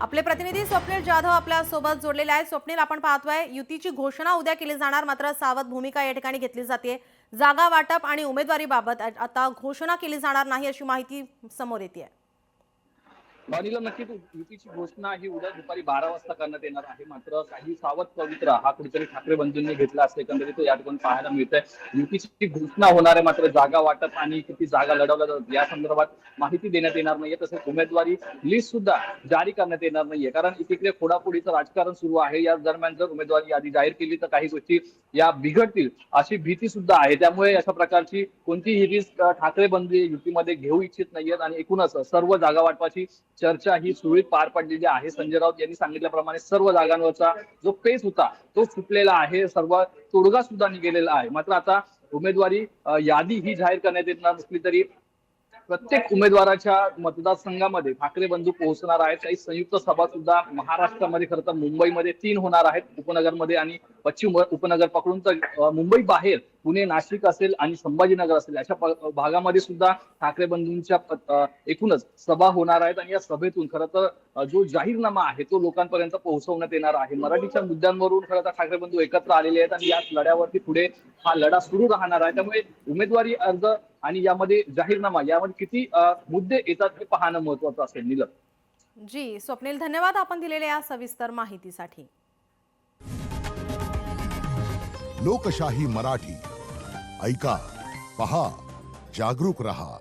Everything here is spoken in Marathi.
आपले प्रतिनिधी स्वप्नील जाधव आपल्या सोबत जोडलेले आहेत। स्वप्नील, आपण पाहतोय युतीची घोषणा उद्या केली जाणार, मात्र सावध भूमिका या ठिकाणी घेतली जाते। जागा वाटप आणि उमेदवारीबाबत आता घोषणा केली जाणार नाही अशी माहिती समोर येते। वाणीला नक्कीच युतीची घोषणा ही उद्या दुपारी 12 वाजता करण्यात येणार आहे। मात्र काही सावध पवित्रा हा कुठेतरी ठाकरे बंधूंनी घेतला असं एकंदरीत या ठिकाणी पाहायला मिळतंय। युतीची घोषणा होणार आहे, मात्र जागा वाटप आणि किती जागा लढवल्या जातात या संदर्भात माहिती देण्यात येणार नाहीये। तसेच उमेदवारी लिस्ट सुद्धा जारी करण्यात येणार नाहीये, कारण एकीकडे फोडाफोडीचं राजकारण सुरू आहे। या दरम्यान जर उमेदवारी यादी जाहीर केली तर काही गोष्टी या बिघडतील अशी भीती सुद्धा आहे। त्यामुळे अशा प्रकारची कोणतीही रिस्क ठाकरे बंधू युतीमध्ये घेऊ इच्छित नाहीयेत आणि एकूणच सर्व जागा वाटपाची चर्चा ही सुरळीत पार पडलेली आहे। संजय राऊत यांनी सांगितल्याप्रमाणे सर्व जागांवरचा जो पेच होता तो सुटलेला आहे, सर्व तोडगा सुद्धा निघालेला आहे। मात्र आता उमेदवारी यादी ही जाहीर करण्यात येणार नसली तरी प्रत्येक उमेदवाराच्या मतदारसंघामध्ये ठाकरे बंधू पोहोचणार आहेत। काही संयुक्त सभा सुद्धा महाराष्ट्रामध्ये, खरं तर मुंबईमध्ये 3 होणार आहेत, उपनगरमध्ये आणि पश्चिम उपनगर पकडून तर मुंबई बाहेर पुणे, नाशिक असेल आणि संभाजीनगर असेल अशा भागामध्ये सुद्धा ठाकरे बंधूंच्या एकूणच सभा होणार आहेत। आणि या सभेतून खरं तर जो जाहीरनामा आहे तो लोकांपर्यंत पोहोचवण्यात येणार आहे। मराठीच्या मुद्द्यांवरून खरं तर ठाकरे बंधू एकत्र आलेले आहेत आणि याच लढ्यावरती पुढे हा लढा सुरू राहणार आहे। त्यामुळे उमेदवारी अर्ज आणि यामध्ये जाहीरनामा यामध्ये किती मुद्दे येतात हे पाहणं महत्त्वाचं असेल। नीलम जी स्वप्नील, धन्यवाद आपण दिलेल्या या सविस्तर माहितीसाठी। लोकशाही मराठी ऐका, पहा, जागरूक रहा।